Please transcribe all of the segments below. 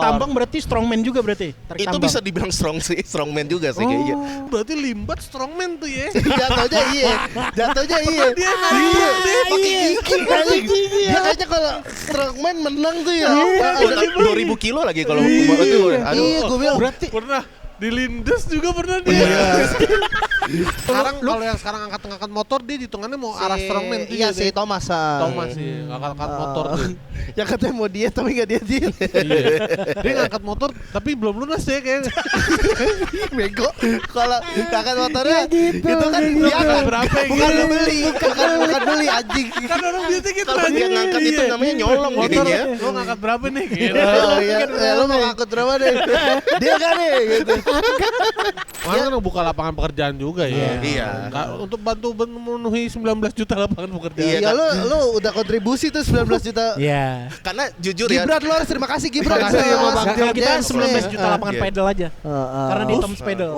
tambang berarti strongman juga berarti. Tarik Itu tambang. bisa dibilang strongman juga sih kayaknya. Berarti Limbat strongman tuh ya. Jatuhnya iya. Dia Iya. dia Pakai gigi kayaknya. Dia kayaknya kalau strongman menang tuh ya. Iya, 2000 kilo lagi kalau itu. Aduh. Iya, gue bilang. Berarti pernah dilindes juga pernah dia. Sekarang kalau yang sekarang angkat motor dia hitungannya mau arah strongman tuh. Iya si Thomas. Thomas sih angkat motor tuh. Yang katanya mau diet tapi gak diet. Iya. Dia ngangkat motor tapi belum lunas ya kayaknya. Bego. Kalau ngangkat motornya gitu. itu kan dia Bukan berapa yang bukan gitu. beli, bukan beli anjing. Kan orang biasa gitu. Kalau dia ngangkat itu namanya nyolong motor. jadinya. Lo ngangkat berapa nih? Gitu. Oh iya, lo mau ngangkut berapa deh? Dia kan nih gitu. Mana kan buka lapangan pekerjaan juga ya. Iya. Untuk bantu memenuhi 19 juta lapangan pekerjaan. Iya, lo udah kontribusi tuh 19 juta. Iya. Karena jujur ya. Gibran lo harus terima kasih Gibran. Terima kasih sama Bang Kalau kita James 19 juta nih. lapangan Iya. pedal aja. Karena di Tom's Pedal.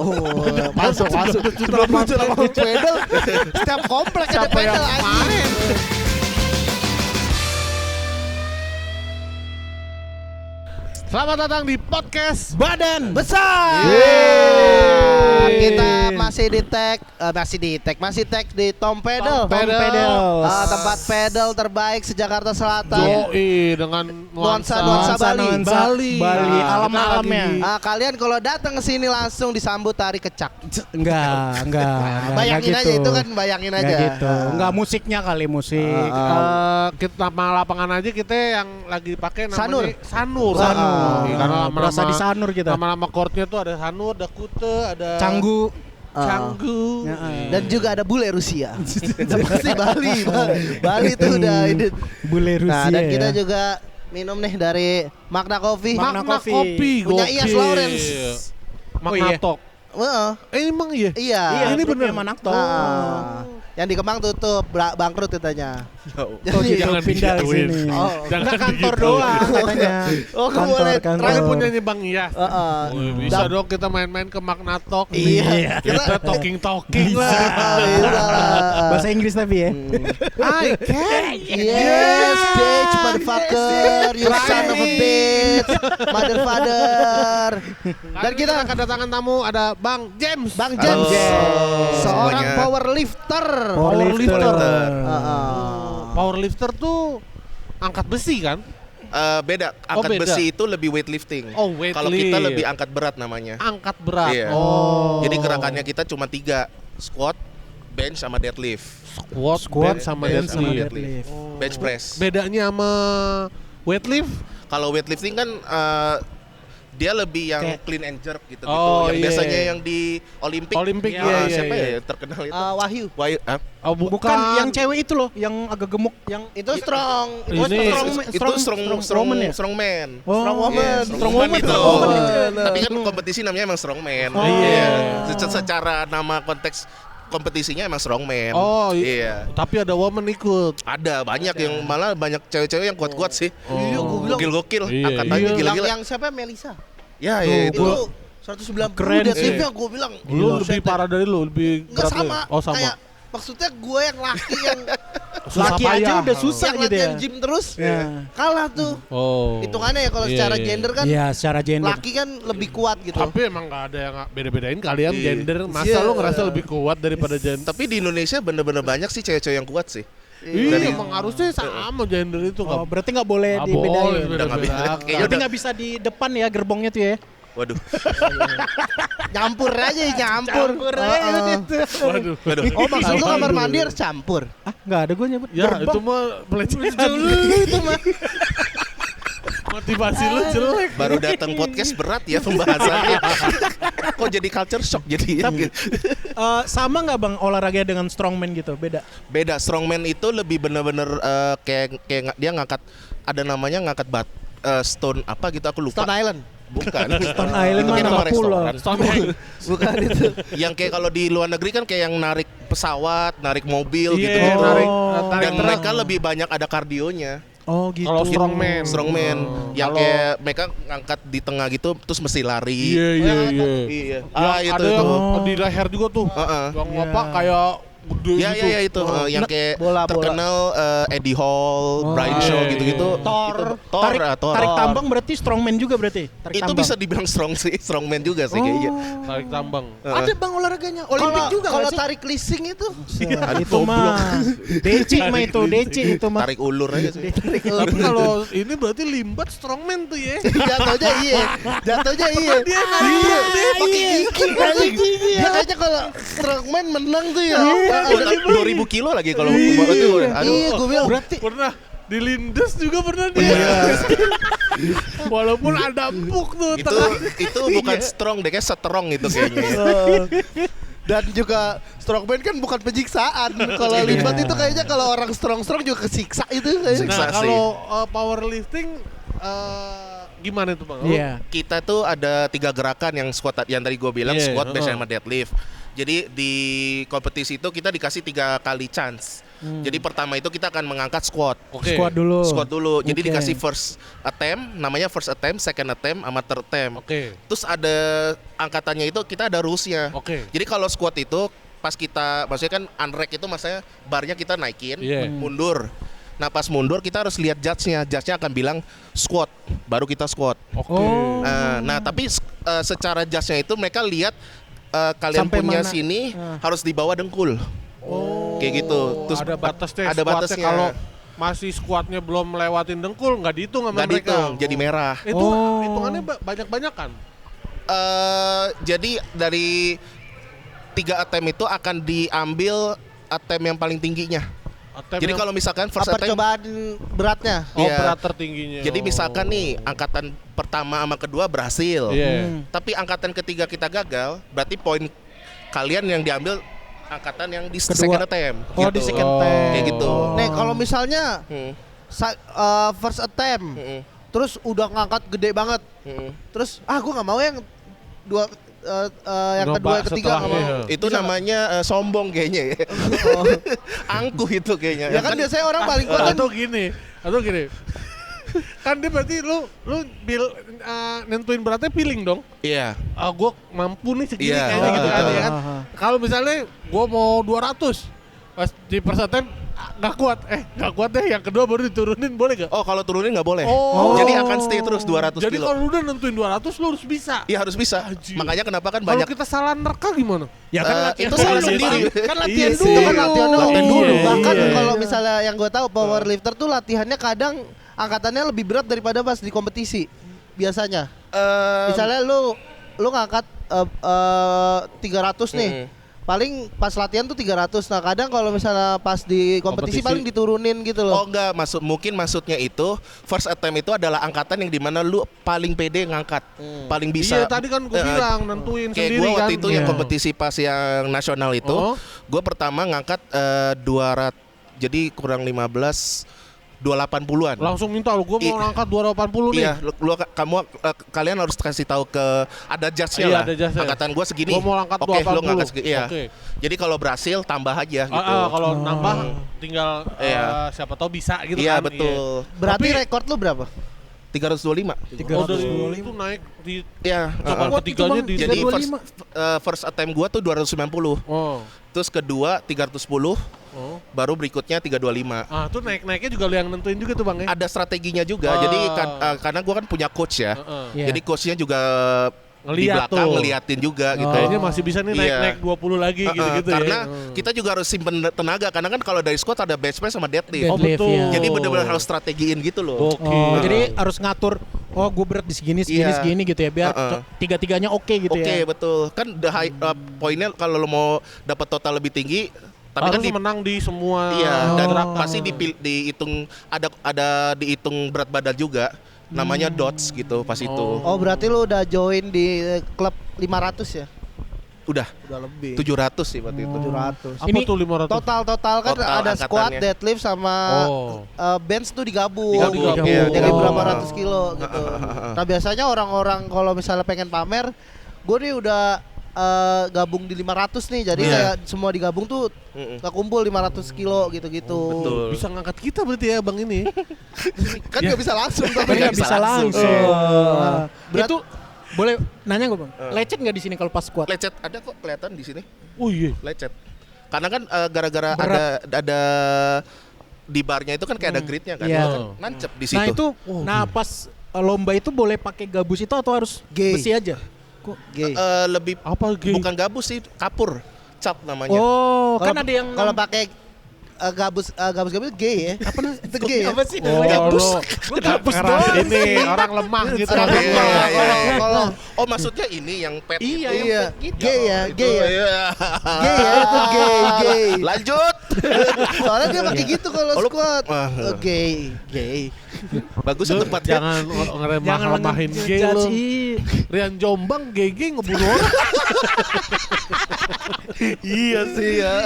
Masuk 19 juta lapangan pedal. Setiap komplek ada Siapa yang pedal anjing. Selamat datang di podcast Badan Besar. Yeay. Kita masih tag di Tom Pedal. Tom Pedal. Tempat pedal terbaik se-Jakarta Selatan. Yoi dengan Nuansa Bali. Bali. Alam-alamnya. Kalian kalau datang ke sini langsung disambut tari kecak. Enggak. Bayangin enggak aja gitu. itu kan bayangin aja. Enggak gitu. Enggak musiknya kali musik. Kita nama lapangan aja kita yang lagi pakai namanya Sanur. Karena berasa di Sanur kita. Nama-nama chordnya tuh ada Sanur, ada Kute, ada Canggu. Canggu. Dan juga ada bule Rusia. Pasti Bali. Bali tuh udah ini. Bule Rusia. Nah, dan kita ya. juga minum nih dari Magna Coffee. Magna Makna Coffee. kopi Punya gokil. Iyas Lawrence. Makna Oh, iya. Talk. Emang iya? Iya. Iya, ini ini bener. bener Manakto. Yang di Kemang tutup, bangkrut katanya. Oh, Jadi jangan pindah ke digituin. sini. Oh, Enggak kantor doang katanya. Oh, boleh. Terakhir punyanya Bang Iyas. Heeh. Bisa dong kita main-main ke Magna Talk. Iya. Kita talking lah. Bisa lah. Bahasa Inggris tapi ya. I can. Yes, bitch, motherfucker, you son of a bitch, mother father. Dan kita akan kedatangan tamu ada Bang James. Bang James, seorang semuanya. powerlifter. Powerlifter. Powerlifter. Powerlifter tuh angkat besi kan? Beda. Oh, Angkat beda. besi itu lebih weightlifting. Oh, weight Kalau kita lift. lebih angkat berat namanya. Angkat berat. Iya. Oh. Jadi gerakannya kita cuma 3, squat, bench sama deadlift. Squat sama bench sama deadlift. deadlift. Bench press. Bedanya sama weightlift? Kalau weightlifting kan dia lebih yang Kayak- clean and jerk gitu Oh, yang iya. biasanya yang di Olimpik. Olimpik, iya, Siapa iya. ya terkenal itu? Wahyu. Oh, Bukan yang cewek itu loh, yang agak gemuk, yang Itu strong. Ini- strongman ya? Strongman. Oh, Strong woman. Iya, Strong woman itu. itu. Tapi kan kompetisi namanya emang strongman. Oh. Iya. Secara nama konteks kompetisinya emang strongman. Oh, iya. Tapi ada woman ikut. Ada banyak yang malah banyak cewek-cewek yang kuat-kuat sih. Iya, gua bilang. Gokil-gokil. Iya, Angkatannya iya. gila-gila. Yang siapa? Melisa. Ya, iya itu. Itu 190 Keren deadliftnya sih. gue bilang. Lu lebih parah dari lu, lebih Enggak berat sama. lu. Oh, sama. Kayak maksudnya gue yang laki yang Susah laki aja payah. udah susah yang gitu ya. latihan gym terus Ya. kalah tuh. Oh. Hitungannya ya kalau Iya, secara iya. gender kan Iya, secara gender. laki kan lebih kuat gitu. Tapi emang gak ada yang beda-bedain kalian Iya. gender. Masa Iya. lu ngerasa lebih kuat daripada gender? Tapi di Indonesia bener-bener banyak sih cewek-cewek yang kuat sih. Iya, Dari- emang harusnya sama gender itu Oh, kan. berarti nggak boleh Nggak dibedain. boleh Udah nggak bisa. beda-beda. Kayaknya Berarti udah- nggak bisa di depan ya gerbongnya tuh ya. Waduh. Nyampur aja nyampur. Waduh. Waduh. Oh maksud lu kamar mandi harus campur. Ah, nggak ada gue nyebut. Ya gerbong. itu mah pelecehan. Itu mah. Motivasi lu jelek. Baru datang podcast berat ya pembahasannya. Kok jadi culture shock jadi. Sama nggak bang olahraga dengan strongman gitu? Beda. Beda, strongman itu lebih bener-bener kayak dia ngangkat, ada namanya ngangkat stone apa gitu aku lupa. Stone Island. Bukan. Stone Island Itu kayak mana? nama Pulau. restoran. Bukan itu. Yang kayak kalau di luar negeri kan kayak yang narik pesawat, narik mobil Iya, gitu. narik Dan truk. mereka lebih banyak ada kardionya. Oh gitu. Kalau strongman. Strongman yang Kalau- kayak mereka ngangkat di tengah gitu terus mesti lari. Iya. Iya. Yang Itu ada itu. yang di leher juga tuh. Heeh. Yang Iya. apa kayak gede Ya, gitu. ya, ya itu yang kayak bola. terkenal Eddie Hall, Brian Shaw iya, gitu-gitu. iya. Thor. Thor, Thor. Tarik tambang berarti strongman juga berarti. Tarik Itu tambang. bisa dibilang strongman juga sih kayaknya. Tarik tambang. Ada bang olahraganya, Olimpik juga Kalau nggak sih? tarik leasing itu Itu mah DC mah itu mah. Tarik ulur aja sih. Tapi kalau ini berarti limbat strongman tuh ya. jatuhnya iya. Dia Iya, pakai gigi anjing. Dia kayaknya kalau strongman menang tuh ya. Udah 2000 kilo lagi kalau itu. Aduh. Iya, gue bilang Berarti pernah dilindes juga pernah dia. Iya. Walaupun ada empuk tuh tengah. Itu bukan strong deh, kayak strong itu kayaknya. dan juga strongman kan bukan penyiksaan. Kalau limbat itu kayaknya kalau orang strong juga kesiksa itu. Siksa. Nah, kalau powerlifting gimana tuh Bang? Iya. Kita tuh ada 3 gerakan yang squat yang tadi gue bilang, Iya, squat, bench sama deadlift. Jadi di kompetisi itu kita dikasih 3 kali chance. Jadi pertama itu kita akan mengangkat squat. Oke. Squat dulu. Squat dulu. Jadi Oke. dikasih first attempt, namanya first attempt, second attempt, sama third attempt. Oke. Terus ada angkatannya itu kita ada rules-nya. Oke. Jadi kalau squat itu pas kita, maksudnya kan unrack itu maksudnya barnya kita naikin, Iya. mundur. Nah pas mundur kita harus lihat judge-nya. Judge-nya akan bilang squat, baru kita squat. Oke. Oh. Nah tapi secara judge-nya itu mereka lihat kalian Sampai punya mana? sini harus di bawah dengkul. Oh. Kayak gitu. Terus ada batasnya. ada squatnya. batasnya. Kalau masih squatnya belum melewatin dengkul nggak dihitung sama nggak mereka. dihitung, jadi merah. Itu Oh. hitungannya banyak-banyakan. Jadi dari 3 attempt itu akan diambil attempt yang paling tingginya. Jadi kalau misalkan first Apa attempt, percobaan beratnya? iya. berat tertingginya. Jadi misalkan nih angkatan pertama sama kedua berhasil, Iya. tapi angkatan ketiga kita gagal, berarti poin kalian yang diambil angkatan yang di Kedua. second attempt. Oh, di second attempt. Kayak gitu. Nih kalau misalnya Hmm. first attempt, Hmm. terus udah ngangkat gede banget, Hmm. terus gue nggak mau yang yang Nyoba kedua, yang ketiga nggak mau. setelahnya. Itu Bisa namanya sombong kayaknya ya. Angkuh itu kayaknya. Ya kan biasanya orang paling kuat kan atau gini. Kan dia berarti lu nentuin beratnya feeling dong. Iya. Gue mampu nih segini Iya. kayaknya gitu kan, Ah, ya kan. ah, ah. Kalau misalnya gue mau 200 pas di first attempt nggak kuat deh, yang kedua baru diturunin, boleh gak? Oh, kalau turunin nggak boleh. Oh. Jadi akan stay terus 200 Jadi kilo. kalau lu udah nentuin 200 lu harus bisa. Iya harus bisa. Anjir. Makanya kenapa kan Kalau banyak kita salah nerka gimana? Ya kan latihan itu salah dulu, sendiri. Bang. Kan latihan Iya dulu. sih. itu kan latihannya Latihan dulu. dulu. Bahkan Iya. kalau misalnya yang gue tahu powerlifter tuh latihannya kadang angkatannya lebih berat daripada pas di kompetisi biasanya. Misalnya lu ngangkat 300 nih. Paling pas latihan tuh 300. Nah, kadang kalau misalnya pas di kompetisi Kompetisi. paling diturunin gitu Oh loh. enggak, mungkin maksudnya itu first attempt itu adalah angkatan yang dimana lu paling pede ngangkat, paling bisa. Iya, tadi kan gue bilang nentuin Kayak sendiri gue waktu kan. itu yang Iya. kompetisi pas yang nasional itu, Oh. gue pertama ngangkat 200, jadi kurang 15, 280-an. Langsung minta lu, gue mau ngangkat 280 nih. Iya, kalian harus kasih tahu ke ada judge-nya Iya, lah. ada judge-nya. Angkatan gue segini. Gua mau angkat Oke, lu 280. ngangkat segini. Iya. Oke. Jadi kalau berhasil tambah aja gitu. Kalau nambah tinggal Iya. siapa tahu bisa gitu Iya, kan. betul. Berarti Tapi- rekor lu berapa? 325. Oh, dari itu naik di Iya, coba Kuat itu, ketiganya Bang. di jadi 325. first attempt gua tuh 290. Oh. Terus kedua 310, Oh. baru berikutnya 325. Tuh naik-naiknya juga lu yang nentuin juga tuh Bang ya. Ada strateginya juga. Ah. Jadi karena gua kan punya coach ya. Heeh. Iya. Jadi coachnya juga di Ngeliat belakang tuh. ngeliatin juga gitu. Kayaknya masih bisa nih Iya. naik-naik 20 lagi gitu-gitu karena ya. kita juga harus simpen tenaga karena kan kalau dari squat ada bench press sama deadlift. Oh, Deadlift, betul. ya. Jadi benar-benar harus strategiin gitu loh. Oke. Oh, jadi harus ngatur. Oh, gue berat di segini, Iya. segini gitu ya, biar tiga-tiganya oke gitu Oke, ya. betul. Kan the high poinnya kalau lo mau dapat total lebih tinggi, tapi harus kan menang di semua iya, dan gerakan. pasti dihitung ada dihitung berat badan juga. Namanya dots gitu pas itu. Oh, berarti lu udah join di klub 500 ya? Udah Udah lebih. 700 sih waktu itu. 700. Apa Ini tuh 500? Total kan Total ada squat, angkatannya. deadlift sama Oh. bench tuh digabung. Digabung, iya, Jadi digabung. berapa ratus kilo gitu. Nah, biasanya orang-orang kalau misalnya pengen pamer, gue nih udah gabung di 500 nih. Jadi Iya. kayak semua digabung tuh Mm-mm. kekumpul 500 kilo gitu-gitu. Betul. Bisa ngangkat kita berarti ya Bang ini. Kan nggak bisa langsung Tapi tapi nggak bisa langsung. Itu boleh nanya gue bang, lecet nggak di sini kalau pas squat? Lecet ada kok kelihatan di sini. Oh iya. Lecet. Karena kan gara-gara ada di barnya itu kan kayak ada gridnya kan, Iya. itu kan nancep di situ. Nah itu, pas lomba itu boleh pakai gabus itu atau harus G. besi aja? Kok? Gay. Lebih Apa gay? bukan gabus sih, kapur, cap namanya. Oh, kan ada yang kalau pakai gabus gay ya. Apa itu gay ya? apa sih? Oh, Gabus. Gabus keras doang ini sih. orang lemah gitu. Orang Iya, lemah. iya, iya. Kalau Oh maksudnya ini yang pet Iya, itu. iya, gitu. gay ya, Itu, gay ya. iya. Gay ya, itu gay. Lanjut. Soalnya dia pakai gitu kalau Oh, lu- squat. Wah. Gay. Bagus Lu tempatnya. jangan ngeremah-remahin gay lu. Rian Jombang gay ngebunuh orang. Iya sih ya.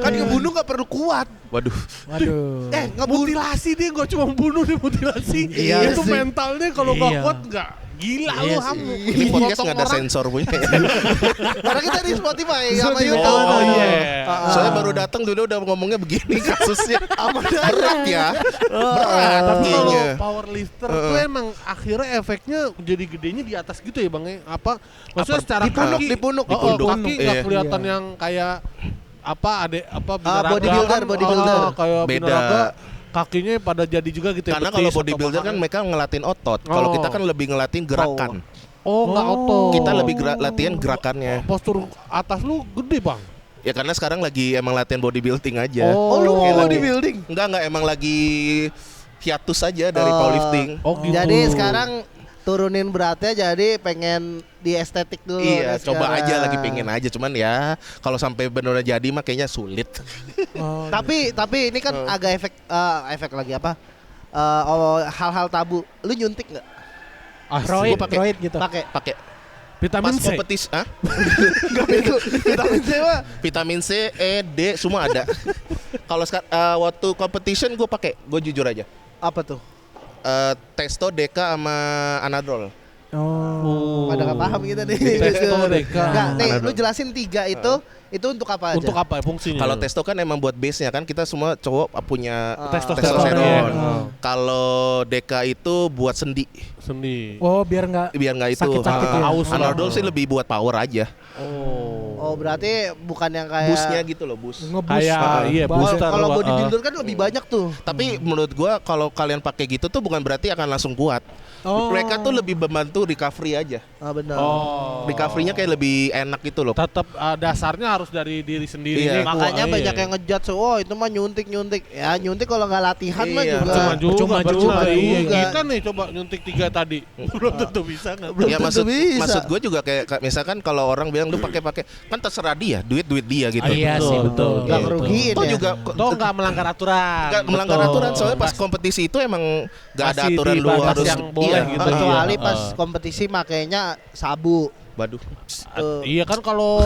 Kan ngebunuh nggak perlu kuat. Waduh. Waduh. Ngebunuh. Mutilasi dia gak cuma bunuh, dia mutilasi. Iya Itu sih. mentalnya kalau gak Iya. kuat gak gila Iya lu sih. Ham. Ini podcast Potong nggak ada orang. sensor punya. Karena kita di Spotify sama Spotify. YouTube. Oh iya. Soalnya baru datang dulu udah ngomongnya begini kasusnya. Aman Berat ya. Berat Tapi kalau kayaknya. powerlifter tuh emang akhirnya efeknya jadi gedenya di atas gitu ya Bang ya? Apa maksudnya secara Di punuk, kaki, di punuk. Oh, Di punuk. kaki nggak Iya. kelihatan Iya. yang kayak binaraga bodybuilder, kan, bodybuilder. kayak Beda. binaraga kakinya pada jadi juga gitu ya. Karena kalau betis atau bodybuilder kan paha. mereka ngelatin otot. Kalau Oh. kita kan lebih ngelatin gerakan. nggak otot. Kita lebih latihan gerakannya. Postur atas lu gede Bang. Ya karena sekarang lagi emang latihan bodybuilding aja. Oh, lu Kayak mau lagi- bodybuilding? Enggak emang lagi hiatus aja dari Oh. powerlifting. Oh gitu. Jadi sekarang turunin beratnya jadi pengen di estetik dulu. Iya, nih coba sekarang. aja lagi pengen aja, cuman ya kalau sampai benar jadi mah kayaknya sulit. Oh, Tapi ini kan agak efek lagi apa? Hal-hal tabu. Lu nyuntik nggak? roid, Gua pakai- roid gitu. Pakai. Pakai Vitamin pas C. kompetisi, Enggak itu. Vitamin C mah. vitamin C, E, D semua ada. Kalau waktu competition gue pakai, gue jujur aja. Apa tuh? Testo, Deka sama Anadrol. Oh. Pada nggak paham kita nih. Testo, Deka. Enggak, nih Anadrol. lu jelasin 3 itu untuk apa aja? Untuk apa ya fungsinya? Kalau testo kan emang buat base-nya kan kita semua cowok punya Testosteron. testosteron. Oh. Kalau Deka itu buat sendi, Sendi. Oh, biar nggak biar nggak itu. Sakit-sakit ya. Aus lah. Anadrol sih lebih buat power aja. Oh, berarti bukan yang kayak Boostnya gitu loh, boost. ngebus. Kayak iya Boost. booster. Kalau Wah, bodybuilder kan lebih banyak tuh. Tapi menurut gua kalau kalian pakai gitu tuh bukan berarti akan langsung kuat. Oh. Mereka tuh lebih membantu recovery aja. Ah benar. Oh. Recovery-nya kayak lebih enak gitu loh. Tetap dasarnya harus dari diri sendiri. Iya. nih, Makanya kuat, banyak iya. yang ngejat oh itu mah nyuntik. Ya nyuntik kalau nggak latihan mah Iya. juga. Percuma Percuma Iya. juga. Kita nih coba nyuntik 3 tadi. Belum tentu bisa nggak? Belum Ya tentu bisa. maksud gue juga kayak misalkan kalau orang bilang lu pakai kan terserah dia, duit dia gitu. Ah, iya sih, betul. Nggak Iya. ngerugiin Toh ya. juga Toh nggak melanggar aturan. nggak melanggar Betul. aturan soalnya pas kompetisi itu emang nggak ada Masih aturan di lu batas harus yang boleh gitu. Kecuali Iya. pas kompetisi makainya sabu. Waduh. Tuh. Iya kan kalau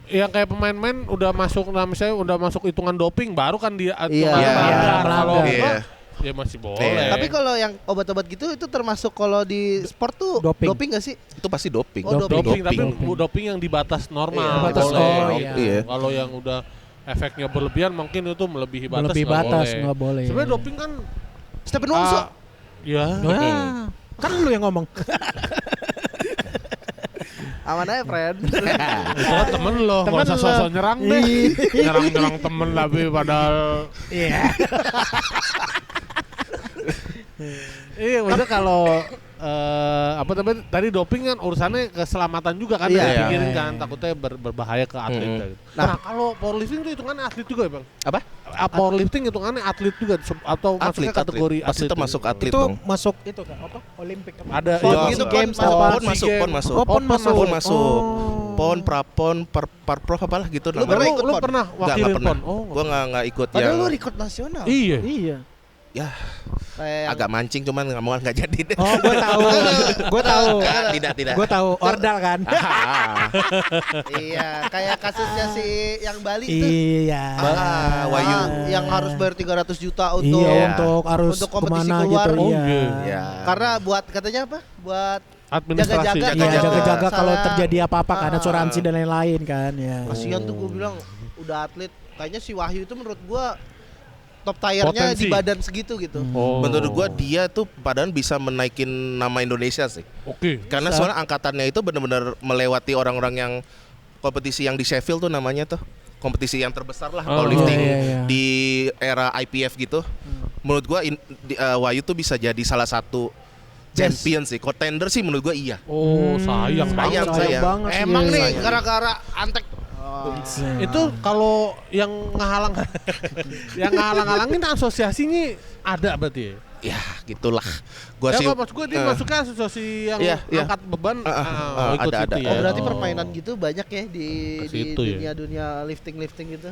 yang kayak pemain-pemain udah masuk, nah misalnya udah masuk hitungan doping, baru kan dia Iya. melanggar. Iya, Kalau melanggar. enggak, Iya. ya masih boleh. Iya. Tapi kalau yang obat-obat gitu itu termasuk kalau di sport tuh Doping. doping nggak sih? Itu pasti doping. Oh, doping, tapi doping yang di batas normal. Iya, batas, boleh. oh, iya. Iya. Kalau yang udah efeknya berlebihan mungkin itu melebihi batas. Melebihi nggak batas, boleh. nggak boleh. Sebenarnya doping kan Stephen Wongso. ya Wah, kan lu yang ngomong. Aman aja, friend. itu kan temen lo, Temen nggak usah lo. sosok nyerang deh. Nyerang temen tapi padahal Iya. iya maksudnya kalau apa namanya tadi doping kan urusannya keselamatan juga kan Iya. yang dipikirin kan takutnya berbahaya ke atlet. Nah, kalau powerlifting itu hitungannya atlet juga ya bang? Apa? Powerlifting hitungannya atlet juga atau masuknya kategori Pasti atlet? termasuk atlet Itu dong. masuk itu kan apa? Olimpik apa? Ada Pon iya, gitu, masuk. games Pon, apa? Pon masuk, SEA pon Games. masuk. Oh, pon masuk. Pon masuk. Oh. Pon, prapon, parprof apalah gitu Lu namanya. pernah ikut Lu pon? pernah Nggak wakilin pernah. pon? Oh, Gua nggak ikut Padahal yang lu record nasional. iya. Iya. ya Kayak yang- agak mancing cuman nggak jadi deh. Oh, gua tahu. Gua tahu. Tidak. Gua tahu ordal kan. Iya, kayak kasusnya si yang Bali itu. Iya. Wahyu. Yang harus bayar 300 juta untuk Iya, untuk harus untuk kompetisi kemana keluar. gitu. Oh, Iya. iya. Ya. Karena buat katanya apa? Buat Administrasi. Jaga-jaga. Iya, Jaga-jaga. jaga-jaga kalau Salah. terjadi apa-apa kan Ah. asuransi dan lain-lain kan ya. kasihan tuh gue bilang udah atlet. Kayaknya si Wahyu itu menurut gua top tire-nya Potensi. di badan segitu gitu. Oh. Menurut gua dia tuh padahal bisa menaikin nama Indonesia sih. Oke. Karena soalnya angkatannya itu benar-benar melewati orang-orang yang kompetisi yang di Sheffield tuh namanya tuh. kompetisi yang terbesar lah Oh, powerlifting iya. di era IPF gitu. Menurut gua Wahyu tuh bisa jadi salah satu champion sih, contender sih menurut gua iya. Oh, sayang banget. Sayang. banget. Emang nih Sayang. gara-gara antek. Itu kalau yang ngehalang-halangin asosiasinya ada berarti ya? Ya, gitulah. Gua Ya sih kok maksud gue dia masuknya asosiasi yang Iya. angkat beban ikut ada. situ ya. Oh berarti Oh. permainan gitu banyak ya di Ke situ ya. dunia lifting gitu.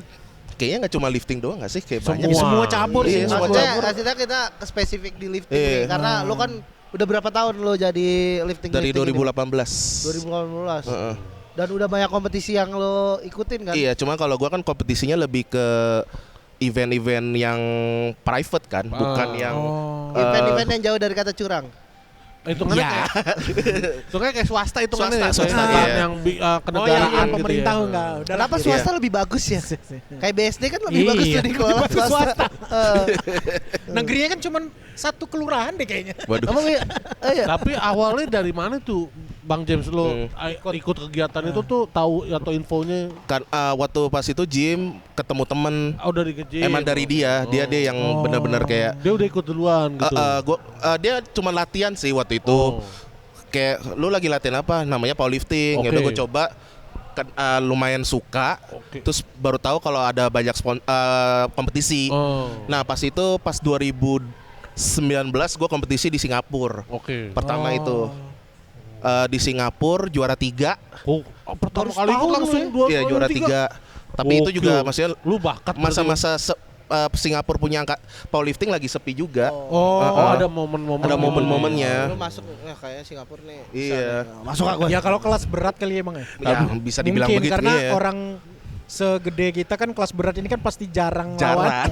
kayaknya nggak cuma lifting doang nggak sih? Kayak Semua. banyak. Semua cabur Iya, sih. semua Maksudnya cabur. akhirnya kita ke spesifik di lifting Iya. nih karena lo kan udah berapa tahun lo jadi lifting Dari 2018. 2018. Heeh. Dan udah banyak kompetisi yang lo ikutin kan? Iya, cuma kalau gua kan kompetisinya lebih ke event-event yang private kan, bukan yang Event-event yang jauh dari kata curang. Hitungannya Ya. kayak swasta itu kan ya. Swasta, Kayak iya. yang yang kenegaraan gitu pemerintah ya. enggak. Udah Kenapa lah. swasta lebih bagus ya? Kayak BSD kan lebih Iya, bagus tuh di sekolah lebih bagus swasta. Negerinya kan cuma satu kelurahan deh kayaknya. Waduh. Emang iya? Iya. Tapi awalnya dari mana tuh Bang James lo ikut kegiatan itu tuh tahu atau infonya Kan waktu pas itu gym ketemu temen dari kecil. emang dari dia yang benar-benar kayak Dia udah ikut duluan gitu. dia cuma latihan sih waktu itu. Oh. Kayak lu lagi latihan apa? Namanya powerlifting. Ya Oke. udah gue coba kan lumayan suka. Oke. Terus baru tahu kalau ada banyak kompetisi. Oh. Nah, pas 2019 gue kompetisi di Singapura. Oke. Pertama itu di Singapura juara 3. Oh, pertama Baru kali itu setahun langsung lu dua Iya, juara 3. Tapi itu juga Gokil. maksudnya Lu bakat masa-masa Singapura punya powerlifting lagi sepi juga. ada momen-momen. Ada gitu. momen-momennya. Lu masuk kayak Singapura nih. Iya. Masuk aku. Ya kalau kelas berat kali emang ya. Ya, bisa dibilang Mungkin begitu karena ya. orang segede kita kan kelas berat ini kan pasti jarang Jarang. lawan.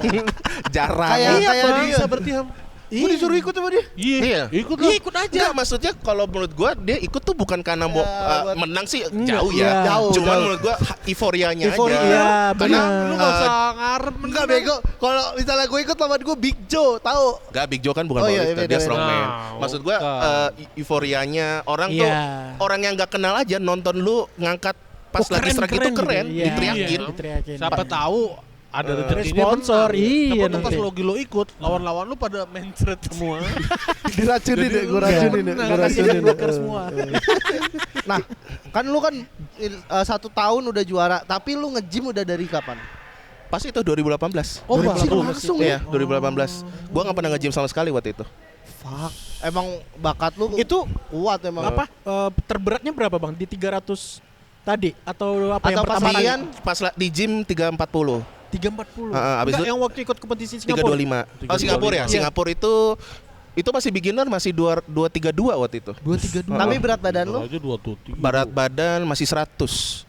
Jarang. Kayak- Iya, kayak bisa dia. berarti Ham. Gue disuruh ikut sama dia. Iya. Ikut lah. Ikut aja. Enggak, maksudnya kalau menurut gua dia ikut tuh bukan karena mau buat- menang sih Enggak, jauh iya. ya. Jauh, Cuman jauh. menurut gua euforianya Euforia, aja. iya, Karena benar. Lu gak usah ngarep Enggak bego. Kalau misalnya gue ikut lawan gue Big Joe, tahu? Gak, Big Joe kan bukan Oh iya, powerlifter, beda, dia beda. strongman. Nah, Maksud gua bukan. euforianya orang Iya. tuh orang yang nggak kenal aja nonton lu ngangkat pas Oh, lagi keren, strike itu keren keren, gitu. Iya. diteriakin. Iya. Diteriakin. Siapa tahu ada rezekinya sponsor, menang. iya, Siapa tahu pas nanti. lo ikut, lawan-lawan lu pada mencret semua. Diracunin Jadi deh, gue lu racunin deh. menang. Gue Kasih racunin deh. blocker semua. Nah, kan lu kan 1 tahun udah juara, tapi lu nge-gym udah dari kapan? Pas itu 2018. Oh, 2018 langsung Iya, ya? 2018. Gua nggak pernah nge-gym sama sekali waktu itu. Fuck. Emang bakat lu Itu kuat emang. apa terberatnya berapa bang di 300 tadi atau apa yang Atau pas pertama kali? latihan? Pas di gym 340. 340. Abis Enggak, itu yang waktu ikut kompetisi Singapura. 325. Oh, Singapura ya? Iya. Singapura itu masih beginner, masih 232 waktu itu. 232. Tapi berat badan lu Aja 223. Berat badan masih 100.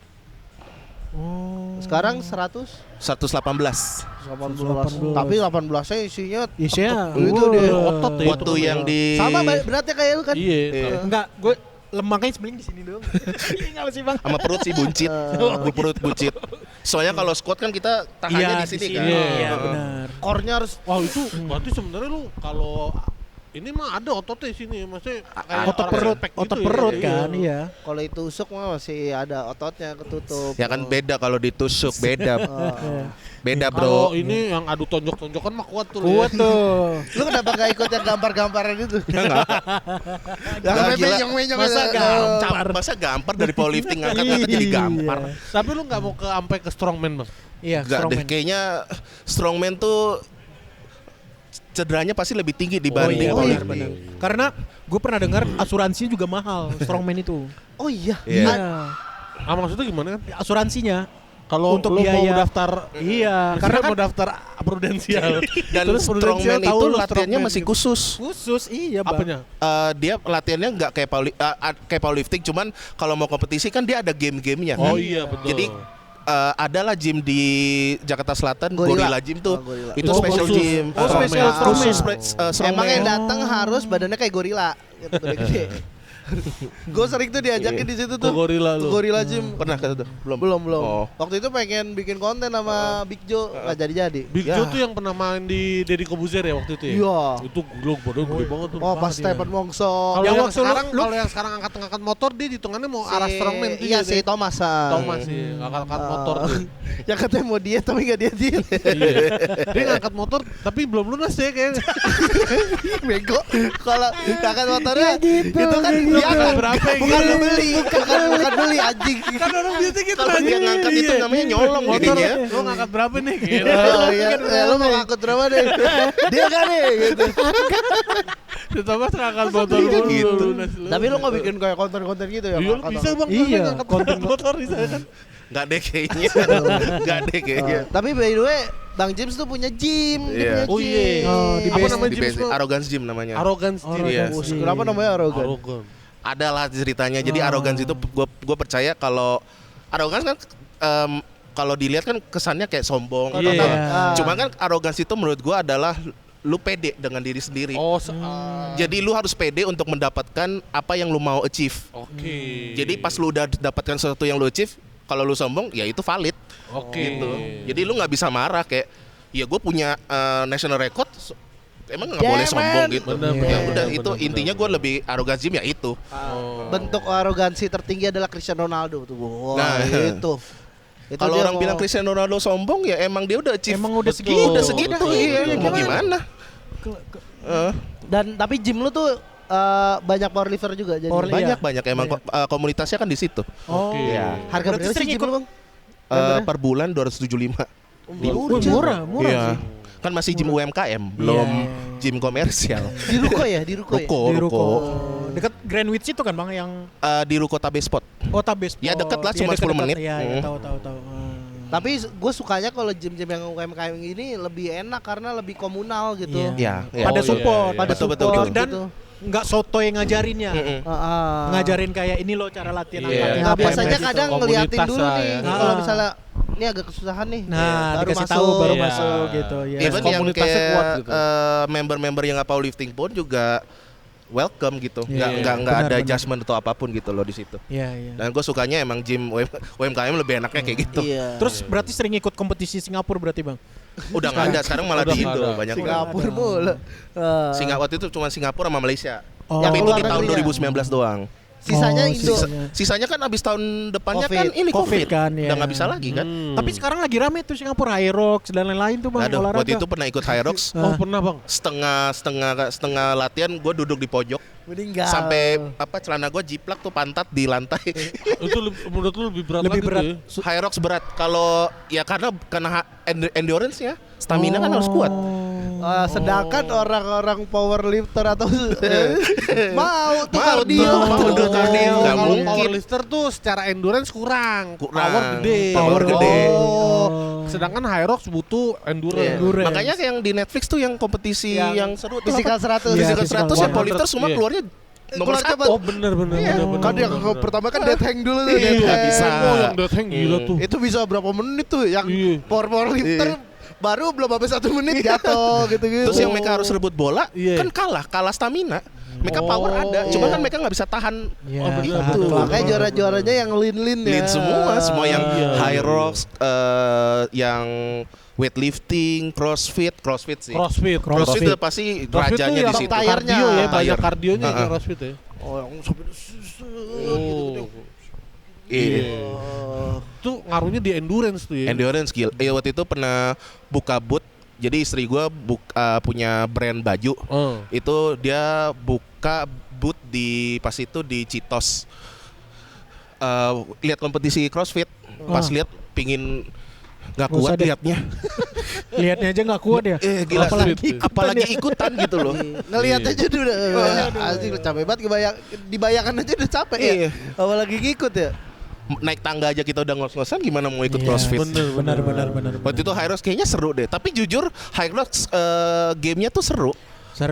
sekarang 100? 118. 18. Tapi 18-nya isinya Isinya, tekuk itu dia. Otot ya. Waktu yang di Sama beratnya kayak lu kan? Iya. enggak, gue lemaknya sebenarnya di sini doang. Enggak sih bang. sama perut sih buncit. Perut buncit. Soalnya kalau squat kan kita tahannya di sini kan. Iya, benar. Core-nya harus Wah itu berarti sebenarnya lu kalau ini mah ada ototnya di sini, maksudnya kayak Otot orang perut, respect otot gitu ya. perut Iya. kan, iya. kalau itu usuk mah masih ada ototnya ketutup. Ya kan beda kalau ditusuk, beda. Beda, Kalau Bro. ini yang adu tonjok-tonjokan mah kuat tuh. Kuat ya. tuh. Lu kenapa gak ikut yang gambar-gambaran itu? Enggak. Yang Gila. menyong-menyong Masa itu. gampar? Masa gampar dari powerlifting ngangkat jadi gampar. Tapi lu nggak mau sampai ke strongman bang? Iya, Enggak deh, strongman. kayaknya strongman tuh cederanya pasti lebih tinggi dibanding Oh iya, powerlifting. benar. Karena gue pernah dengar asuransinya juga mahal strongman itu. Oh iya. Iya. Ah maksudnya gimana kan? Asuransinya. Kalau Untuk lu mau biaya. daftar, Iya, karena karena kan mau daftar prudensial. Dan Terus strongman Prudential tahu itu lu latihannya strongman masih gitu. khusus. khusus, iya bang. Apanya? Dia latihannya nggak kayak kayak powerlifting, cuman kalau mau kompetisi kan dia ada game-gamenya. Oh kan. iya betul. Jadi adalah gym di Jakarta Selatan, Gorilla. Gorilla Gym tuh. Oh, Gorilla. Itu Oh, special khusus. gym. Oh, special Khusus strongman. strongman. Emang yang datang harus badannya kayak gorila. Gitu, gede-gede. Gue sering tuh diajakin di situ tuh. Gorilla lu. Gorilla Gym. Pernah ke situ? Belum. Belum. Oh. Waktu itu pengen bikin konten sama Big Joe, nggak jadi. Big Ya. Joe tuh yang pernah main di Deddy Kobuzer ya waktu itu ya? Iya. Itu gulung badan gede banget tuh. Oh, pas Parah dia. Stephen Wongso. Kalau Yang yang waktu sekarang lu- kalau yang sekarang angkat motor dia hitungannya mau arah strongman tuh Iya ya, si dia. Thomas. Thomas sih, angkat motor tuh. Yang katanya mau diet tapi nggak diet. Iya. Dia ngangkat motor tapi belum lunas ya kayaknya. Bego. Kalau ngangkat motornya itu kan Lu dia angkat kan berapa ya, bukan gitu? lu beli, bukan beli anjing. Kan orang biasa gitu. Kalau dia ngangkat itu namanya nyolong motor. jadinya. Lu ngangkat berapa nih? Gitu. Oh iya, lu mau ngangkut berapa deh? Dia kan nih gitu. Si Thomas ngangkat motor Gitu. belum lunas. Tapi lu nggak bikin kayak konten-konten gitu ya? Iya lu bisa bang, Iya, ngangkat konten motor bisa kan? Nggak deh kayaknya. Nggak deh kayaknya. Tapi by the way, Bang James tuh punya gym. Dia Iya. punya Oh gym. iya. Oh, di Apa base- namanya Di gym? base Arrogance Gym namanya. Arrogance gym. Iya. Kenapa namanya arogan? Arrogant. Ada lah ceritanya. Jadi arrogance itu gue percaya kalau arrogance kan kalau dilihat kan kesannya kayak sombong atau Iya. apa. Cuma kan arrogance itu menurut gue adalah lu pede dengan diri sendiri. Oh, Jadi lu harus pede untuk mendapatkan apa yang lu mau achieve. oke. Jadi pas lu udah dapatkan sesuatu yang lu achieve, kalau lu sombong ya itu valid oke. gitu. Jadi lu nggak bisa marah kayak ya gue punya national record emang nggak Yeah, boleh sombong man. gitu. Bener, Ya bener, udah bener, itu bener, intinya gue lebih arrogance gym ya itu. Oh. Bentuk arogansi tertinggi adalah Cristiano Ronaldo tuh. Wah, Nah. itu. Itu Kalau dia orang mau- bilang Cristiano Ronaldo sombong ya emang dia udah achieve. Emang udah Betul. segitu. udah segitu iya. Mau gimana? Dan tapi gym lu tuh banyak powerlifter juga jadi. Power- Banyak Iya. banyak emang komunitasnya kan di situ. Oh. Oke. Iya. Harga Berarti berapa sih sering gym ikut- lu, Bang? Per bulan 275. Wih, murah Iya. sih. Kan masih gym UMKM, belum Iya. gym komersial. Di Ruko ya, di Ruko ya. Ruko, Di ruko. Dekat Greenwich itu kan Bang yang Di Ruko Tabe Spot. Tabes. Ya, deket lah, cuma 10 menit. Iya, Hmm. tahu. Tapi gue sukanya kalau gym-gym yang UMKM ini lebih enak karena lebih komunal gitu. Iya. Iya. Pada Oh, iya, support, iya. Pada Betul, support betul. Dan gitu. nggak sotoy ngajarinnya. Mm-mm. Ngajarin kayak ini loh cara latihan Iya. angkatnya Nah, apa biasanya gitu. kadang Komunitas ngeliatin dulu lah nih. ya. Kalau Ah. misalnya ini agak kesusahan nih. Nah, baru dikasih tahu baru Iya. masuk gitu ya. Even yang komunitasnya kayak kuat gitu. member-member yang nggak powerlifting pun juga welcome gitu. Iya, Nggak ada benar. adjustment atau apapun gitu loh di situ. Iya, iya. Dan gue sukanya emang gym UMKM lebih enaknya kayak gitu. Iya. Terus berarti sering ikut kompetisi Singapura berarti Bang? Udah nggak ada sekarang malah Udah di nggak Indo ada. banyak. Singapura mulu. Singapura itu cuma Singapura sama Malaysia. Oh. Tapi itu Yang di luar tahun negeri ya? 2019 doang. Sisanya Oh, Indo. Sisanya kan abis tahun depannya Covid. kan ini Covid Covid. kan, ya. Udah nggak bisa lagi kan. Tapi sekarang lagi rame tuh Singapura, Hyrox dan lain-lain tuh Bang Aduh, olahraga. waktu itu pernah ikut Hyrox. Oh pernah bang. Setengah latihan gue duduk di pojok Meninggal. sampai celana gue jiplak tuh pantat di lantai. Itu menurut lu lebih berat Lebih lagi berat. tuh ya? Hyrox berat kalau ya karena endurance ya, stamina kan harus kuat. Sedangkan orang-orang powerlifter atau mau tuh Mau kardio. tuh, mau tuh. tuh kardio. Nggak Kalau mungkin. powerlifter tuh secara endurance kurang. Kurang. Power gede. Power gede. Oh. Sedangkan Hyrox butuh endurance. Endurance. Makanya yang di Netflix tuh yang kompetisi yang seru tuh Physical 100. Iya, Physical physical 100 ya 100. powerlifter semua Iya. keluarnya nomor Keluar 1. Oh bener. Kan yang pertama kan dead hang dulu tuh. Iya, dead hang. bisa. Oh yang dead hang gila tuh. Itu bisa berapa menit tuh yang Iya. powerlifter baru belum habis 1 menit jatuh gitu-gitu. Terus yang mereka harus rebut bola Iya. kan kalah stamina. Mereka Oh. power ada, cuma Iya. kan mereka nggak bisa tahan. Iya, Oh, bener, tahan bener. lama. Makanya juara-juaranya yang lean ya. Lean semua yang Iya. high rocks, yang weightlifting, crossfit sih. Crossfit. Crossfit udah pasti Crossfit tuh rajanya yang di situ. tire-nya. kardio ya, banyak Tire. kardionya Heeh. yang crossfit ya. Oh, yang sampai Oh. Iya. Itu ngaruhnya di endurance tuh ya. Endurance skill. Waktu itu pernah buka boot. Jadi istri gue punya brand baju. Oh. Itu dia buka boot di pas itu di Citos. Lihat kompetisi CrossFit. Pas lihat pingin nggak Nggak usah kuat deh. liatnya. Lihatnya aja nggak kuat ya. Gila Apalagi apalagi ikutan gitu loh. ngelihat aja udah asli capek banget dibayangkan aja udah capek ya. Iya. Apalagi ngikut ya. Naik tangga aja kita udah ngos-ngosan gimana mau ikut Iya, CrossFit. Benar. Waktu itu Hyrox kayaknya seru deh. Tapi jujur Hyrox gamenya tuh seru.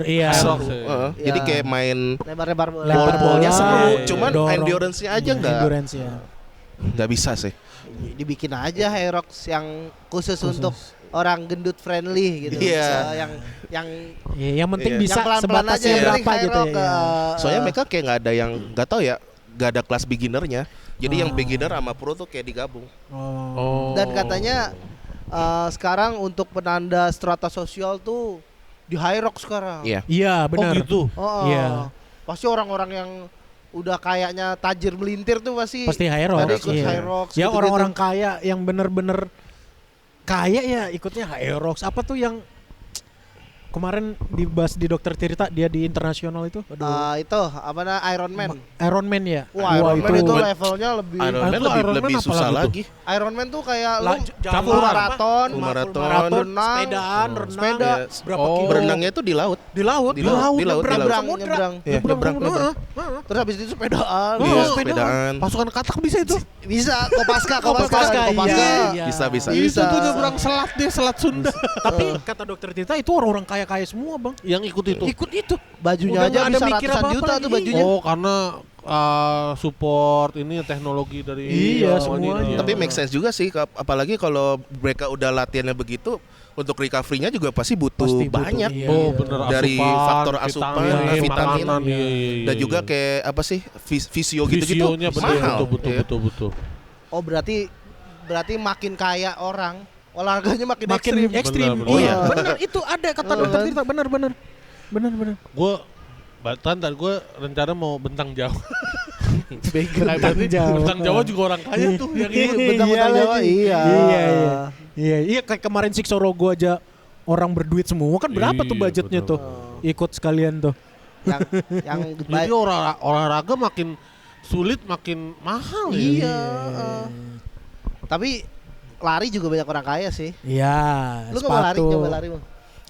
Iya. Seru. Iya. Jadi kayak main Lebar-lebar bola. Lebar ball-ballnya bola, seru. iya. Cuman dorong. endurance-nya aja Iya, nggak endurance ya. bisa sih. Dibikin aja Hyrox yang khusus untuk orang gendut friendly gitu. Iya. Yang Ya, yang penting Iya. bisa yang pelan-pelan aja sebatasnya yang berapa penting high gitu rock, ya. Soalnya mereka kayak nggak ada yang nggak tahu ya, nggak ada kelas beginnernya. Jadi yang Oh. beginner sama pro tuh kayak digabung. Oh. Dan katanya sekarang untuk penanda strata sosial tuh di high rock sekarang. Iya. Iya, benar. Oh gitu. Oh, Iya. Pasti orang-orang yang udah kayaknya tajir melintir tuh pasti Pasti high rock. pada ikut Iya. high rock. Ya orang-orang kaya yang bener-bener kaya ya ikutnya high rock. Apa tuh yang kemarin dibahas di Dokter Tirta, dia di internasional itu? Aduh. itu apa namanya Iron Man. Iron Man ya? Wah, Iron Man itu levelnya lebih Iron Man Itu Iron Man lebih apa susah lagu tuh? lagi. Iron Man tuh kayak La- lu jalan, full apa? maraton, Full maraton, renang, sepedaan, renang, sepeda. Iya. berapa Oh. kilo? Berenangnya itu di laut. Di laut, Di laut, di laut, di laut. nyebrang, nyebrang. Iya, nyebrang. Terus habis itu sepedaan. Iya, Oh, sepedaan. Pasukan katak bisa itu. Bisa Kopaska, Kopaska, iya. Bisa, bisa. Bisa. Itu tuh nyebrang selat dia, selat Sunda. Tapi kata Dokter Tirta itu orang-orang kaya-kaya semua, Bang. Yang ikut itu. Ikut itu. Bajunya Udah aja nggak ada bisa mikir ratusan apa-apa juta lagi. tuh bajunya. Oh, karena support ini teknologi dari Iya, ini. semuanya. Tapi make sense juga sih, apalagi kalau mereka udah latihannya begitu, untuk recovery-nya juga pasti butuh Pasti butuh, banyak. iya. Oh, bener, Dari asupan, faktor asupan, vitamin, makanan, iya. Dan juga kayak apa sih, visio gitu-gitu visionya betul, mahal. betul, Iya. betul. Oh, berarti makin kaya orang, olahraganya makin Makin ekstrim. ekstrim. Benar, Oh iya, benar. benar itu ada kata Dokter Tirta, benar. Benar. Gue Batan gue rencana mau bentang Jawa. Bentang Jawa. Bentang Jawa juga orang kaya tuh yang Iya, ikut. Bentang-bentang iya Jawa, lagi. iya. Iya, kayak kemarin Siksorogo aja orang berduit semua kan berapa tuh Iya, budgetnya betul. tuh ikut sekalian tuh. yang Jadi olahraga makin sulit, makin mahal ya. Iya. Tapi lari juga banyak orang kaya sih. Iya, Lu nggak mau lari, sepatu. coba lari mau.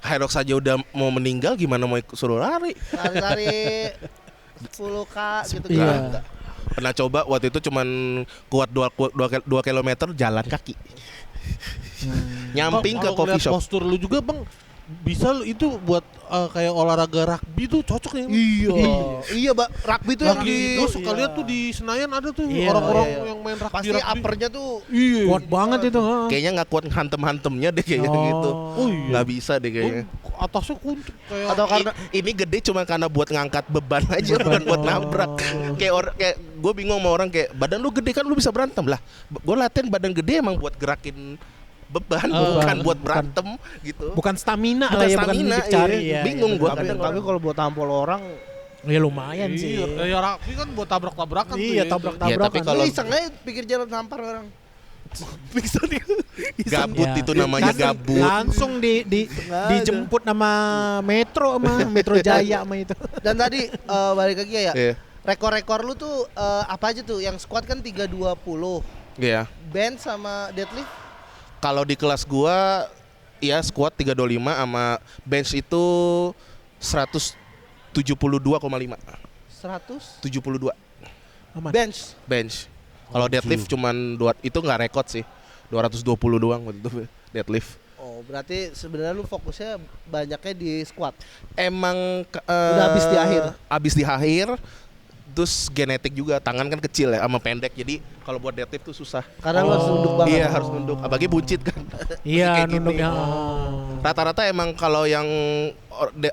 High Rock saja udah mau meninggal, gimana mau suruh lari? Lari 10K gitu Iya. kan. Pernah coba waktu itu cuman kuat 2 kilometer jalan kaki. Nyamping ke Kalau coffee ngeliat shop. postur lu juga bang, bisa lu itu buat kayak olahraga rugby tuh cocok nih. Iya, Mbak. Rugby tuh yang di Gue suka lihat tuh di Senayan ada tuh Iya, orang-orang iya. yang main rugby. pasti uppernya tuh Iya. Kuat banget itu. heeh. Kayaknya nggak kuat hantem-hantemnya deh kayaknya Oh. gitu. Oh iya. Nggak bisa deh kayaknya. Atasnya kuncup kayak. atau karena Ini gede cuma karena buat ngangkat beban aja, bukan buat nabrak. Kayak gue bingung sama orang kayak badan lu gede kan lu bisa berantem lah. Gue latihan badan gede emang buat gerakin beban, bukan buat berantem gitu. Bukan stamina Bukan lah ya, bukan stamina, dicari iya. ya. Bingung iya, gua betul. kadang tapi kalau buat tampol orang Ya lumayan sih. Iya, kayak rugby kan buat tabrak-tabrakan tuh. Iya, ya. tabrak-tabrakan. Ya, tapi kalau- lu iseng aja pikir jalan nampar orang. bisa nih. Gabut Ya. itu namanya Langsung- gabut. Langsung dijemput sama Metro Metro Jaya sama itu. Dan tadi balik lagi ya. Iya. Rekor-rekor lu tuh apa aja tuh? Yang squat kan 320. Iya. Bench sama deadlift Kalau di kelas gua ya squat 325 sama bench itu 172,5. 100 72 Aman. bench. bench. Kalau deadlift cuman itu nggak rekod sih. 220 doang waktu itu deadlift. Oh, berarti sebenarnya lu fokusnya banyaknya di squat. Emang Udah habis di akhir. Habis di akhir. Terus genetik juga, tangan kan kecil ya sama pendek. Jadi kalau buat deadlift tuh susah. Karena lu harus nunduk banget. Iya, harus nunduk. Apalagi buncit kan. Iya, Kayak gini. nunduknya. Rata-rata emang kalau yang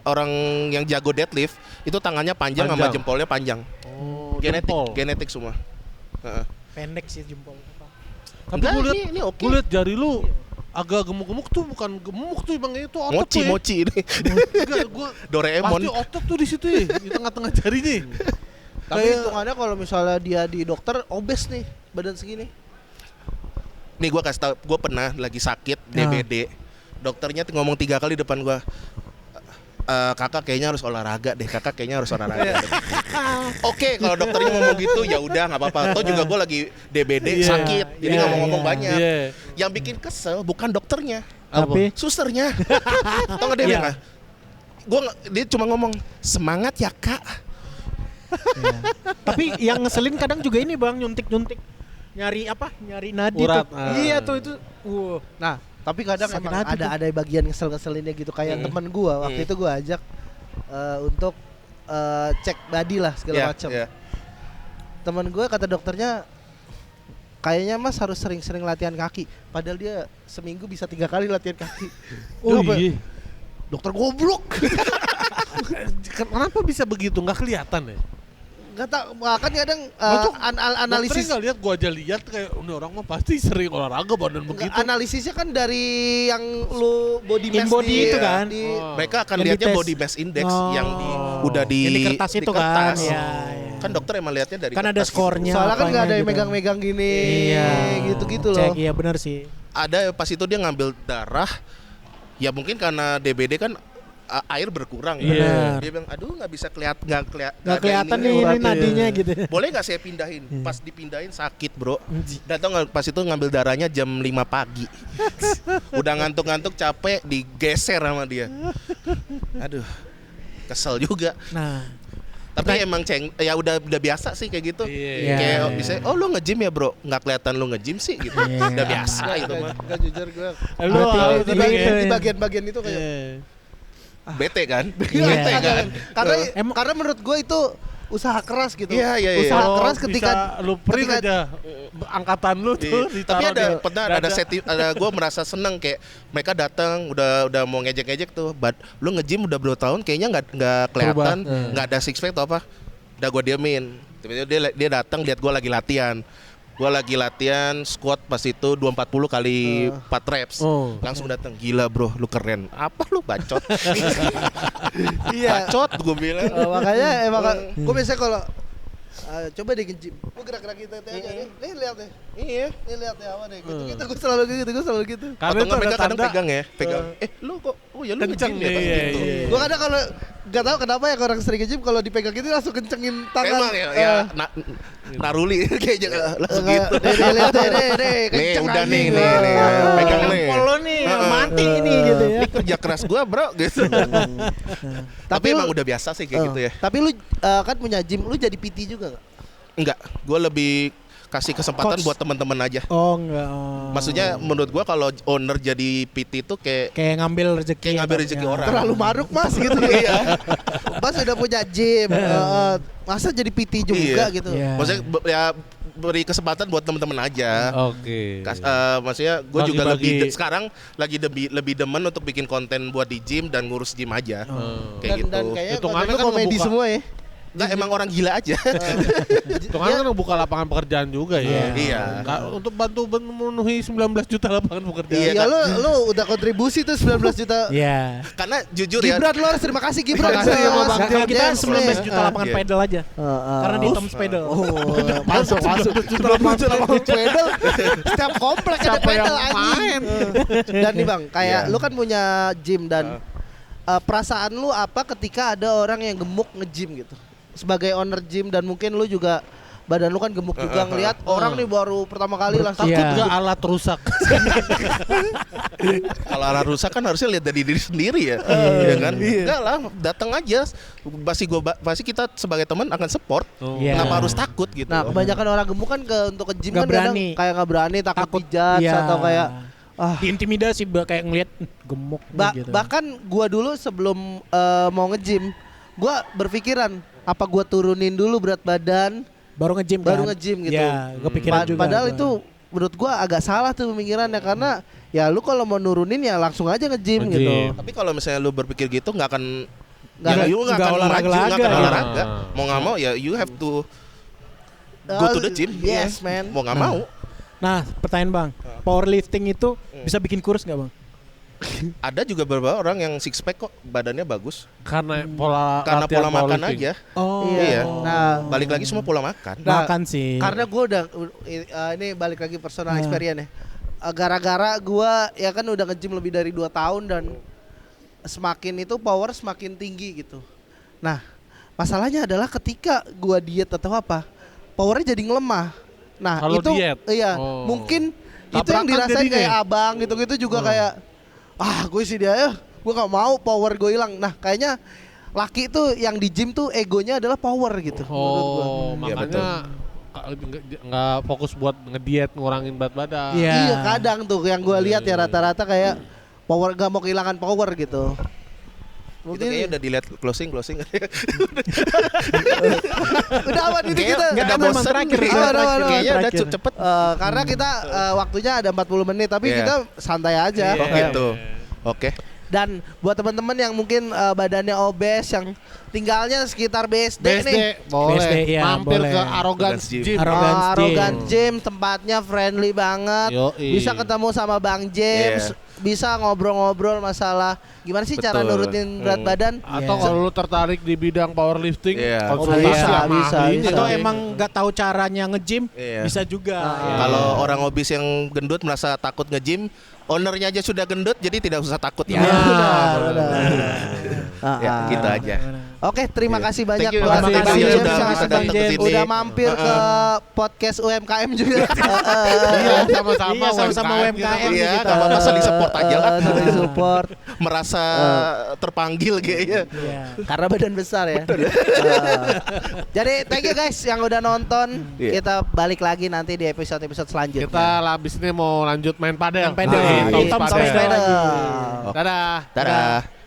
orang yang jago deadlift itu tangannya panjang sama Panjang. jempolnya panjang. Oh, Genetik, jempol. genetik semua. Heeh. Pendek sih jempol. Tapi Enggak, gue liat, ini oke. gue liat jari lu agak gemuk-gemuk tuh, bukan gemuk tuh emang itu otot Mochi, tuh ya. mochi ini. Enggak, gue Doraemon. pasti otot tuh di situ ya, di tengah-tengah jarinya. Tapi Kayak- hitungannya kalau misalnya dia di dokter obes nih, badan segini. Nih gua kasih tau, gua pernah lagi sakit DBD. Dokternya ngomong 3 kali depan gua. Kakak kayaknya harus olahraga deh. Kakak kayaknya harus olahraga. deh." Oke, kalau dokternya ngomong gitu ya udah nggak apa-apa. Toh juga gua lagi DBD Iya, sakit, jadi iya, ngomong-ngomong iya. banyak. Iya. Yang bikin kesel bukan dokternya, Tapi susternya. Tau nggak dia Iya. bilang nggak? Dia cuma ngomong semangat ya kak. tapi yang ngeselin kadang juga ini Bang, nyuntik-nyuntik. Nyari apa? Nyari nadi Urat, tuh. ah. Iya tuh itu. Nah, tapi kadang Sakit emang hati ada bagian ngesel-ngeselinnya gitu kayak temen gua waktu itu gua ajak untuk cek body lah segala Iya, macam. iya. Temen gua kata dokternya kayaknya Mas harus sering-sering latihan kaki. Padahal dia seminggu bisa 3 kali latihan kaki. Oh Dia apa? iya. Dokter goblok. Kenapa bisa begitu? Nggak kelihatan ya? Gak tau, kan kadang Dokternya analisis nggak lihat, gua aja lihat kayak ini orang mah pasti sering olahraga badan begitu. analisisnya kan dari yang lu body mass body di- itu kan. di- Mereka akan Yang lihatnya dites. body mass index Oh. yang udah di Yang di kertas di itu kan. kertas. Ya, ya. Kan dokter emang lihatnya dari Kan ada kertas gitu. skornya. soalnya kan nggak ada apanya yang gitu. megang-megang gini, Iya. gitu-gitu Cek, loh. iya benar sih. Ada pas itu dia ngambil darah, ya mungkin karena DBD kan air berkurang. kan. Benar. Dia bilang, aduh nggak bisa Nggak kelihatan nih ini uratnya. nadinya gitu. Boleh nggak saya pindahin? Pas dipindahin sakit bro. Datang pas itu ngambil darahnya jam 5 pagi. Udah ngantuk-ngantuk capek digeser sama dia. Aduh, kesel juga. Nah, Tapi emang ya udah biasa sih kayak gitu. Iya. Kayak Iya. bisa, oh lu nge-gym ya bro? Nggak kelihatan lu nge-gym sih gitu. Iya. Udah biasa itu mah. Gak jujur gue Lu Berarti di, ini bagian, ya. di bagian-bagian itu kayak Bete kan? Iya. Bete kan? karena Emang- karena menurut gue itu usaha keras gitu. Iya, iya, iya. Usaha Oh, keras bisa ketika lu print ketika- aja angkatan lu tuh Iya. ditaruh Tapi ada di pernah dada. ada gue merasa seneng kayak mereka datang udah mau ngejek-ngejek tuh, lu nge-gym udah berapa tahun kayaknya nggak kelihatan, nggak ada six pack atau apa, udah gue diemin. Tiba-tiba dia datang lihat gue lagi latihan. Gue lagi latihan squat pas itu 240 kali 4 reps. Oh. Langsung datang, gila bro, lu keren. Apa lu bacot? Iya. Bacot gue bilang. Makanya emang gue biasanya kalau coba deh nge-gym, gue gerak-gerak gitu aja nih lihat deh. Iya. Nih lihat ya apa deh. Gitu gue selalu gitu. Karena Atau itu nggak ada mereka kadang tanda pegang ya, pegang. Lu kok, oh ya lu kenceng nge-gym ya, nih. pasti Iya, gitu. iya. Gue kadang kalau nggak tahu kenapa ya kalau orang sering nge-gym kalau dipegang gitu langsung kencengin tangan. Emang ya, naruli kayaknya langsung gitu. Deh, lihat deh, Nih kenceng udah anjing. nih, pegang nih. Polo nih mati ini gitu ya. Ini kerja keras gua bro gitu. Tapi lu- emang udah biasa sih kayak gitu ya. Tapi lu kan punya gym, lu jadi PT juga nggak? Enggak, gua lebih kasih kesempatan Coach. buat teman-teman aja. Oh enggak. Oh. Maksudnya menurut gua kalau owner jadi PT itu kayak Ngambil rezeki. Kayak ngambil atau- rezeki ya. orang. Terlalu maruk mas gitu ya. Mas udah punya gym, masa jadi PT juga Iya. gitu? Iya. maksudnya ya beri kesempatan buat teman-teman aja. Oke. Maksudnya gue Bagi-bagi. juga sekarang lagi lebih demen untuk bikin konten buat di gym dan ngurus gym aja. Kayak gitu. Dan kayaknya Hitungannya konten lu kan komedi ngebuka. semua ya. Nggak, emang orang gila aja. Hitungannya kan buka lapangan pekerjaan juga ya. Iya. Untuk bantu memenuhi 19 juta lapangan pekerjaan. Iya, Iya lu udah kontribusi tuh 19 juta. Iya. Karena jujur ya, Gibran lu harus terima kasih Gibran. Terima kasih ya, Bang. Kalau kita Yes, 19 yes. juta lapangan Iya. pedal aja. Karena di Tom Pedal. Masuk. 19 juta lapangan pedal. Setiap komplek ada Siapa yang pedal anjing. Dan nih Bang, kayak lu kan punya gym dan perasaan lu apa ketika ada orang yang gemuk nge-gym gitu? Sebagai owner gym dan mungkin lu juga badan lu kan gemuk juga ngelihat orang nih baru pertama kali langsung Takut Iya. nggak alat rusak. kalau arah rusak kan harusnya lihat dari diri sendiri ya, ya kan? Enggak lah, datang aja. Pasti kita sebagai teman akan support. Iya. Kenapa harus takut gitu? Nah, loh. kebanyakan orang gemuk kan untuk ke gym Nggak kan kadang berani. kayak nggak berani, takut pijat Iya. atau kayak diintimidasi kayak ngelihat gemuk gitu. bahkan gua dulu sebelum mau nge-gym, gua berpikiran apa gua turunin dulu berat badan baru nge-gym baru kan? nge-gym gitu. Ya, kepikiran juga. Padahal gua. itu menurut gua agak salah tuh pemikirannya karena ya lu kalau mau nurunin ya langsung aja nge-gym Nge-gym. gitu. Tapi kalau misalnya lu berpikir gitu nggak akan Nggak- ya, you nggak nggak akan olahraga maju, nggak akan lagi. olahraga. Mau nggak mau ya you have to go to the gym. Yes, man. Mau nggak mau. Nah, pertanyaan Bang. Powerlifting itu bisa bikin kurus nggak Bang? Ada juga beberapa orang yang six pack kok badannya bagus Karena karena latihan pola makan powerlifting. aja. Oh. Iya. Nah, Balik lagi semua pola makan. Nah, Makan sih. karena gue udah ini balik lagi personal experience ya. Gara-gara gue ya kan udah nge-gym lebih dari 2 tahun dan semakin itu power semakin tinggi gitu. Nah, masalahnya adalah ketika gue diet atau apa, powernya jadi ngelemah. Nah, Kalau itu diet? iya, Oh. mungkin itu Tabrakan yang dirasain jadinya kayak ya? abang gitu-gitu juga kayak gue sih dia gue gak mau power gue hilang. Nah, kayaknya laki tuh yang di gym tuh egonya adalah power gitu menurut gua. Oh, Iya, makanya nggak fokus buat ngediet ngurangin berat badan. Iya. Iya kadang tuh yang gue lihat ya rata-rata kayak power gak mau kehilangan power gitu. Itu kayaknya udah dilihat closing. Udah aman itu kita. Enggak memang bosan. terakhir, Kayaknya udah terakhir. cepet. Karena kita waktunya ada 40 menit tapi Iya. kita santai aja. Oh gitu. Oke. Dan buat teman-teman yang mungkin badannya obes yang tinggalnya sekitar BSD, nih. boleh. BSD, iya, Mampir boleh. ke Arrogance Gym. Gym. Arrogant Gym tempatnya friendly banget. Yoi. Bisa ketemu sama Bang James, bisa ngobrol-ngobrol masalah gimana sih cara Betul. nurutin berat badan. Atau Iya. kalau lu tertarik di bidang powerlifting, Iya. konsultasi Bisa, sama bisa, ahlinya. bisa. Atau emang nggak tahu caranya nge-gym, Iya. bisa juga. Iya. Kalau orang obes yang gendut merasa takut nge-gym, ownernya aja sudah gendut jadi tidak usah takut ya. Iya. Benar. Ya, gitu aja. Oke, terima kasih banyak Thank you, buat terima Bang kasih James udah yang bisa datang ke sini. udah mampir ke podcast UMKM juga. Iya, sama-sama Iya, sama-sama UMKM. Iya, kita. nggak apa-apa saling support aja lah. Saling support Merasa terpanggil kayaknya. Iya. karena badan besar ya. Jadi thank you guys yang udah nonton. Iya. Kita balik lagi nanti di episode-episode selanjutnya. Kita habis ini mau lanjut main padel. Main padel. Nah, Tom top Tom padel. Padel. Padel. Dadah. Dadah.